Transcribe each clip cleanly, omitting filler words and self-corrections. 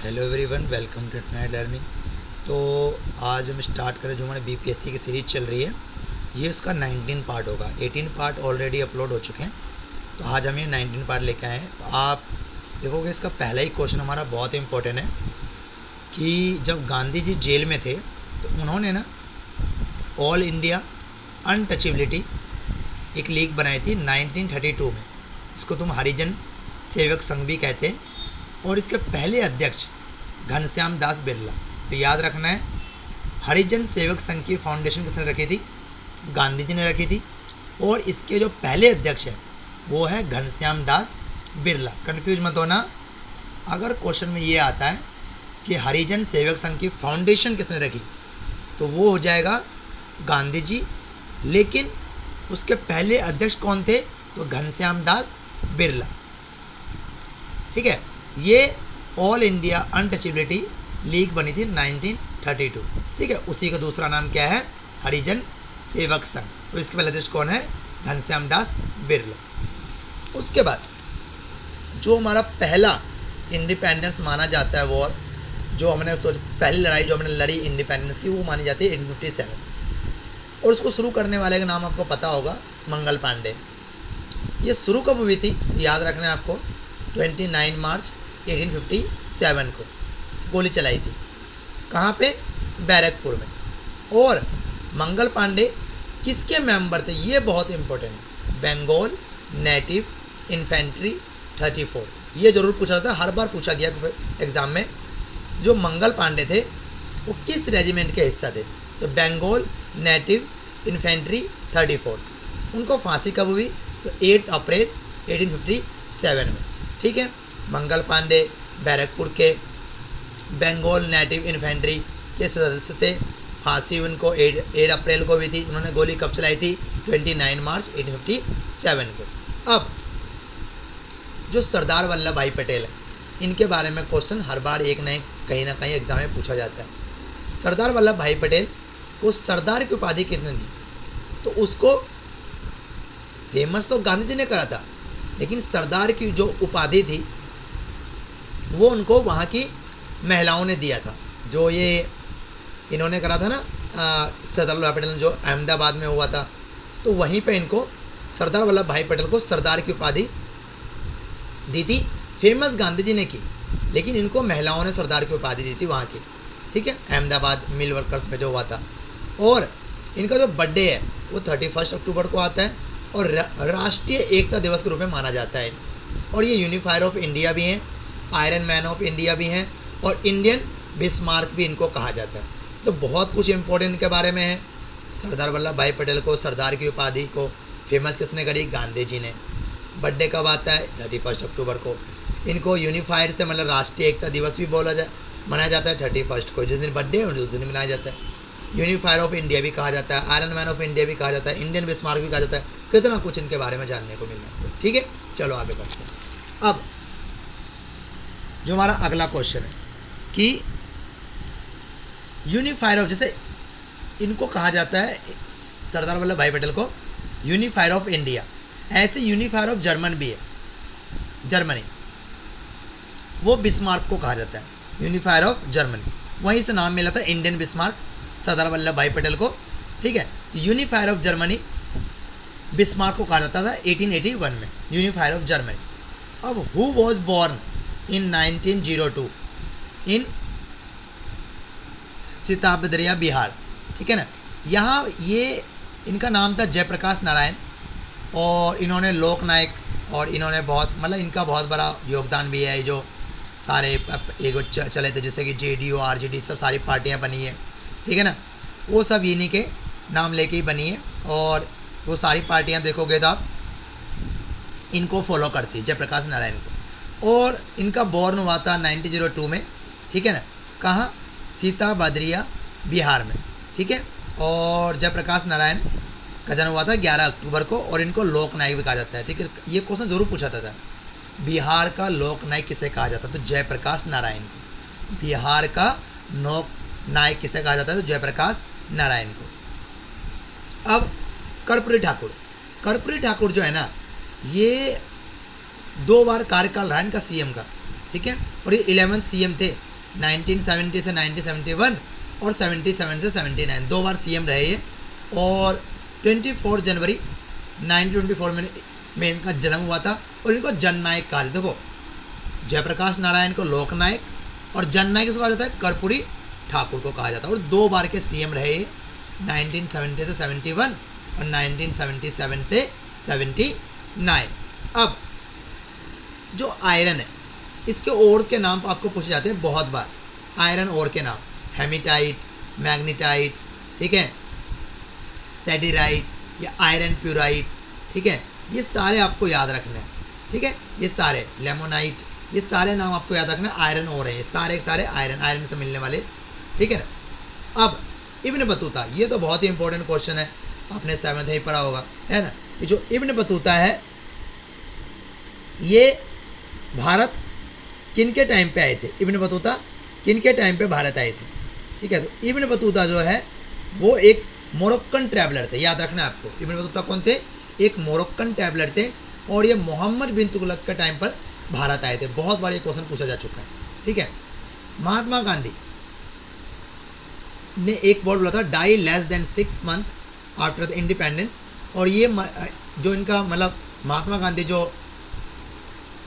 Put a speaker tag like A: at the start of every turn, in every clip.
A: Hello everyone, welcome to net learning. तो आज हम स्टार्ट करें जो हमारे बीपीएससी की सीरीज चल रही है। ये उसका 19 पार्ट होगा। 18 पार्ट ऑलरेडी अपलोड हो चुके हैं, तो आज हम ये 19 पार्ट लेके आए हैं। तो आप देखोगे इसका पहला ही क्वेश्चन हमारा बहुत इंपॉर्टेंट है कि जब गांधी जी जेल में थे तो उन्होंने ना ऑल इंडिया अनटचेबिलिटी एक लीग बनाई थी 1932 में। इसको तुम हरिजन सेवक संघ भी कहते हैं। और इसके पहले अध्यक्ष घनश्याम दास बिरला। तो याद रखना है, हरिजन सेवक संघ की फाउंडेशन किसने रखी थी? गांधी जी ने रखी थी। और इसके जो पहले अध्यक्ष हैं वो है घनश्याम दास बिरला। कंफ्यूज मत होना, अगर क्वेश्चन में ये आता है कि हरिजन सेवक संघ की फाउंडेशन किसने रखी तो वो हो जाएगा गांधी जी, लेकिन उसके पहले अध्यक्ष कौन थे? तो घनश्याम दास बिरला। ठीक है, ये ऑल इंडिया अनटचेबिलिटी लीग बनी थी 1932। ठीक है, उसी का दूसरा नाम क्या है? हरिजन सेवक संघ। तो इसके पहले अध्यक्ष कौन है? घनश्याम दास बिरला। उसके बाद जो हमारा पहला इंडिपेंडेंस माना जाता है, वॉर जो हमने पहली लड़ाई जो हमने लड़ी इंडिपेंडेंस की, वो मानी जाती है 1857। और उसको शुरू करने वाले का नाम आपको पता होगा, मंगल पांडे। ये शुरू कब हुई थी? याद रखना है आपको, 29 मार्च 1857 को गोली चलाई थी। कहाँ पे? बैरकपुर में। और मंगल पांडे किसके मेंबर थे? ये बहुत इंपॉर्टेंट है। Bengal native infantry 34। ये जरूर पूछा जाता है, हर बार पूछा गया एग्जाम में। जो मंगल पांडे थे वो किस रेजिमेंट के हिस्सा थे? तो बंगाल नेटिव इन्फेंट्री 34। उनको फांसी कब हुई? तो 8 अप्रैल 1857 में। ठीक है, मंगल पांडे बैरकपुर के बंगाल नेटिव इन्फेंट्री के सदस्य थे। फांसी उनको 8 अप्रैल को हुई थी। उन्होंने गोली कब चलाई थी? 29 मार्च 1857 को। अब जो सरदार वल्लभ भाई पटेल है, इनके बारे में क्वेश्चन हर बार एक नए कहीं ना कहीं एग्जाम में पूछा जाता है। सरदार वल्लभ भाई पटेल को सरदार की उपाधि किसने दी? तो उसको फेमस तो गांधी जी ने करा था, लेकिन सरदार की जो उपाधि थी वो उनको वहाँ की महिलाओं ने दिया था। जो ये इन्होंने करा था ना, सरदार वल्लभ भाई पटेल ने जो अहमदाबाद में हुआ था, तो वहीं पे इनको सरदार वल्लभ भाई पटेल को सरदार की उपाधि दी थी। फेमस गांधी जी ने की, लेकिन इनको महिलाओं ने सरदार की उपाधि दी थी वहाँ की। ठीक है, अहमदाबाद मिल वर्कर्स में जो हुआ था। और इनका जो बर्थडे है वो 31 अक्टूबर को आता है और राष्ट्रीय एकता दिवस के रूप में माना जाता है। और ये यूनिफायर ऑफ इंडिया भी हैं, आयरन मैन ऑफ इंडिया भी हैं, और इंडियन बिस्मार्क भी इनको कहा जाता है। तो बहुत कुछ इंपॉर्टेंट इनके बारे में है। सरदार वल्लभ भाई पटेल को सरदार की उपाधि को फेमस किसने करी? गांधी जी ने। बर्थडे कब आता है? 31 अक्टूबर को। इनको यूनिफाइड से मतलब राष्ट्रीय एकता दिवस भी मनाया जाता है 31 को। जिस दिन बर्थडे है उस दिन मनाया जाता है। यूनिफायर ऑफ इंडिया भी कहा जाता है, आयरन मैन ऑफ इंडिया भी कहा जाता है, इंडियन बिस्मार्क भी कहा जाता है। कितना कुछ इनके बारे में जानने को मिल रहा है। ठीक है, चलो आगे बढ़ते हैं। अब जो हमारा अगला क्वेश्चन है कि यूनिफायर ऑफ, जैसे इनको कहा जाता है सरदार वल्लभ भाई पटेल को यूनिफायर ऑफ इंडिया, ऐसे यूनिफायर ऑफ जर्मन भी है, जर्मनी, वो बिस्मार्क को कहा जाता है यूनिफायर ऑफ जर्मनी। वहीं से नाम मिला था इंडियन बिस्मार्क सरदार वल्लभ भाई पटेल को। ठीक है, यूनिफायर ऑफ जर्मनी बिस्मार्क को कहा जाता था 1881 में, यूनिफायर ऑफ जर्मनी। अब हु वॉज बॉर्न इन 1902 इन सीताबद्रिया बिहार? ठीक है ना, यहाँ ये इनका नाम था जयप्रकाश नारायण। और इन्होंने लोकनायक, और इन्होंने बहुत मतलब इनका बहुत बड़ा योगदान भी है। जो सारे एक चले थे, जैसे कि JDU RJD सब सारी पार्टियाँ बनी है। ठीक है ना, वो सब इन्हीं के नाम लेके ही बनी है। और वो सारी पार्टियाँ देखोगे तो आप इनको फॉलो करती है, जयप्रकाश नारायण को। और इनका बॉर्न हुआ था 1902 में। ठीक है ना, कहाँ? सीताबद्रिया बिहार में। ठीक है, और जयप्रकाश नारायण का जन्म हुआ था 11 अक्टूबर को। और इनको लोकनायक भी कहा जाता है। ठीक है, ये क्वेश्चन जरूर पूछा था, बिहार का लोकनायक किसे कहा जाता है? तो जयप्रकाश नारायण को। बिहार का लोकनायक किसे कहा जाता है? तो जयप्रकाश नारायण को। अब कर्पूरी ठाकुर, कर्पूरी ठाकुर जो है ना, ये 2 बार कार्यकाल रहा इनका सीएम का। ठीक है, और ये 11th सीएम थे 1970 से 1971 और 77 से 79, 2 बार CM रहे ये। और 24 जनवरी 1924 में इनका जन्म हुआ था और इनको जननायक कहा जाता है। देखो, जयप्रकाश नारायण को लोकनायक और जननायक किसको कहा जाता है? कर्पूरी ठाकुर को कहा जाता है। और 2 बार के CM रहे ये, 1970 से 71 और 1977 से 79। अब जो आयरन है, इसके ओर के नाम आपको पूछे जाते हैं बहुत बार। आयरन ओर के नाम हेमिटाइट, मैग्नीटाइट, ठीक है, सेडिराइट या आयरन प्यूराइट, ठीक है, ये सारे आपको याद रखने हैं, ठीक है। ये सारे लेमोनाइट, ये सारे नाम आपको याद रखना है। आयरन ओर है ये सारे के सारे आयरन से मिलने वाले, ठीक है ना। अब इब्न बतूता, ये तो बहुत ही इंपॉर्टेंट क्वेश्चन है, आपने 7th में ही पढ़ा होगा, है ना। ये जो इब्न बतूता है, ये भारत किन के टाइम पे आए थे? इब्न बतूता किन के टाइम पे भारत आए थे? ठीक है, तो इब्न बतूता जो है वो एक मोरक्कन ट्रैवलर थे, याद रखना आपको। इब्न बतूता कौन थे? एक मोरक्कन ट्रैवलर थे और ये मोहम्मद बिन तुगलक के टाइम पर भारत आए थे। बहुत बार ये क्वेश्चन पूछा जा चुका है, ठीक है। महात्मा गांधी ने एक वर्ड बोला था, die less than 6 month after the independence. और ये जो इनका मतलब महात्मा गांधी जो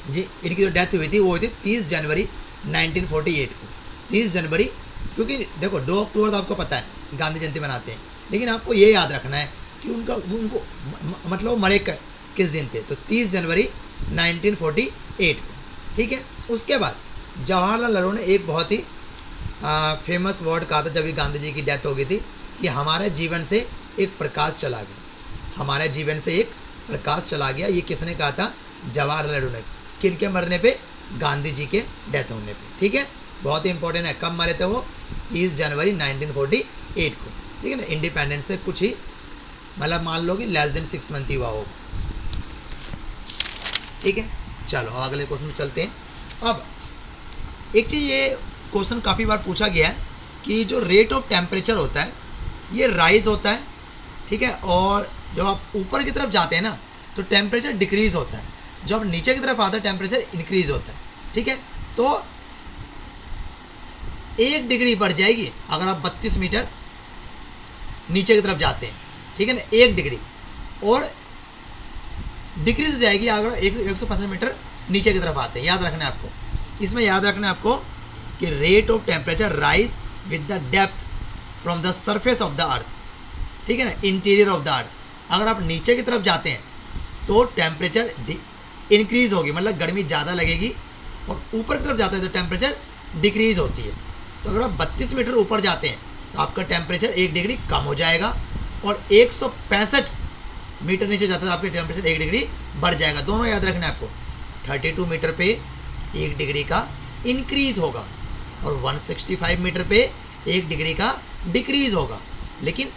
A: जी इनकी जो डेथ हुई थी वो हुई थी 30 जनवरी 1948 को। 30 जनवरी, क्योंकि देखो 2 अक्टूबर तो आपको पता है गांधी जयंती मनाते हैं, लेकिन आपको ये याद रखना है कि उनको मतलब मरे किस दिन थे, तो 30 जनवरी 1948 को, ठीक है। उसके बाद जवाहरलाल नेहरू ने एक बहुत ही फेमस वर्ड कहा था जब भी गांधी जी की डेथ हो गई थी, कि हमारे जीवन से एक प्रकाश चला गया, हमारे जीवन से एक प्रकाश चला गया। ये किसने कहा था? जवाहरलाल नेहरू ने। किन के मरने पे? गांधी जी के डेथ होने पे, ठीक है। बहुत ही इंपॉर्टेंट है, कब मरे थे वो? 30 जनवरी 1948 को, ठीक है ना। इंडिपेंडेंस से कुछ ही मतलब मान लो कि लेस देन 6 मंथ ही हुआ होगा, ठीक है। चलो अगले क्वेश्चन में चलते हैं। अब एक चीज़, ये क्वेश्चन काफ़ी बार पूछा गया है कि जो रेट ऑफ टेम्परेचर होता है ये राइज होता है, ठीक है, और जब आप ऊपर की तरफ जाते हैं ना तो टेम्परेचर डिक्रीज होता है, जब आप नीचे की तरफ आते हैं टेम्परेचर इंक्रीज होता है, ठीक है। तो 1 डिग्री बढ़ जाएगी अगर आप 32 मीटर नीचे की तरफ जाते हैं, ठीक है ना, 1 डिग्री, और डिक्रीज हो जाएगी अगर 165 मीटर नीचे की तरफ आते हैं। याद रखना है आपको, इसमें याद रखना है आपको कि rate of temperature rise with the depth from the surface of the earth, ठीक है ना, इंटीरियर ऑफ द अर्थ। अगर आप नीचे की तरफ जाते हैं तो टेम्परेचर इंक्रीज होगी, मतलब गर्मी ज़्यादा लगेगी, और ऊपर की तरफ जाते हैं तो टेम्परेचर डिक्रीज होती है। तो अगर आप 32 मीटर ऊपर जाते हैं तो आपका टेम्परेचर 1 डिग्री कम हो जाएगा, और 165 मीटर नीचे जाता है तो आपके टेम्परेचर 1 डिग्री बढ़ जाएगा। दोनों याद रखना है आपको, 32 मीटर पे 1 डिग्री का इंक्रीज होगा और 165 मीटर पे 1 डिग्री का डिक्रीज होगा। लेकिन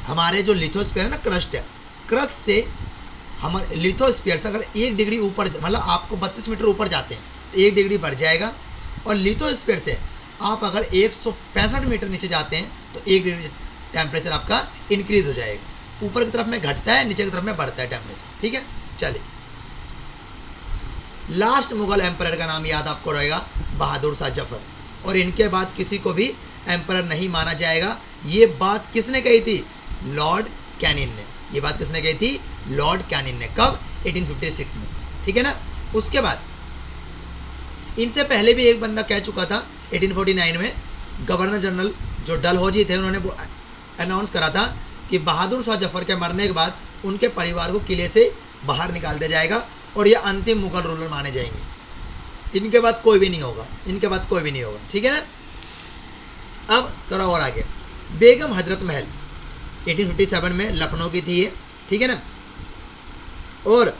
A: हमारे जो लिथोस्फीयर है ना, क्रस्ट है, क्रस्ट से हमारे लिथोस्फीयर से अगर 1 डिग्री ऊपर, मतलब आपको 32 मीटर ऊपर जाते हैं तो 1 डिग्री बढ़ जाएगा, और लिथोस्फीयर से आप अगर 165 मीटर नीचे जाते हैं तो 1 डिग्री टेम्परेचर आपका इंक्रीज हो जाएगा। ऊपर की तरफ में घटता है, नीचे की तरफ में बढ़ता है टेम्परेचर, ठीक है। चलिए, लास्ट मुगल एम्परर का नाम याद आपको रहेगा, बहादुर शाह जफर, और इनके बाद किसी को भी एम्परर नहीं माना जाएगा। ये बात किसने कही थी? लॉर्ड कैनिन ने। ये बात किसने कही थी? लॉर्ड कैनिन ने। कब? 1856 में, ठीक है ना। उसके बाद इनसे पहले भी एक बंदा कह चुका था 1849 में, गवर्नर जनरल जो डलहौजी थे, उन्होंने अनाउंस करा था कि बहादुर शाह जफर के मरने के बाद उनके परिवार को किले से बाहर निकाल दिया जाएगा और ये अंतिम मुगल रूलर माने जाएंगे। इनके बाद कोई भी नहीं होगा, इनके बाद कोई भी नहीं होगा, ठीक है ना। अब थोड़ा और आगे, बेगम हजरत महल 1857 में लखनऊ की थी ये, ठीक है ना, और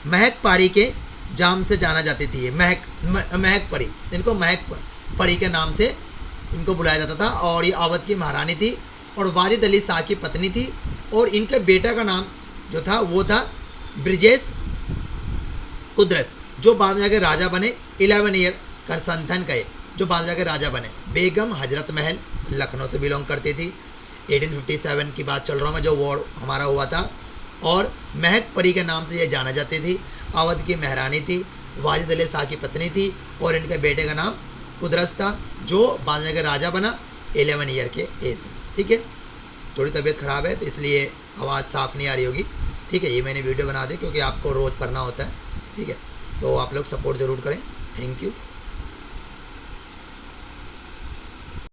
A: महक पारी के जाम से जाना जाती थी ये, महक परी, इनको महक परी के नाम से इनको बुलाया जाता था, और ये अवध की महारानी थी और वाजिद अली शाह की पत्नी थी, और इनके बेटा का नाम जो था वो था ब्रिजेश कुद्रस, जो बाद में जाकर राजा बने। 11 ईयर करसंथन गए, जो बाद में जाकर राजा बने। बेगम हजरत महल लखनऊ से बिलोंग करती थी। 1857 की बात चल रहा हूँ मैं, जो वॉर हमारा हुआ था, और महक परी के नाम से ये जाना जाती थी। अवध की महारानी थी, वाजिद अली शाह की पत्नी थी, और इनके बेटे का नाम कुदरत था जो बांजा का राजा बना 11 ईयर के एज में। ठीक है, थोड़ी तबीयत ख़राब है तो इसलिए आवाज़ साफ़ नहीं आ रही होगी। ठीक है, ये मैंने वीडियो बना दी क्योंकि आपको रोज़ पढ़ना होता है। ठीक है, तो आप लोग सपोर्ट ज़रूर करें। Thank you.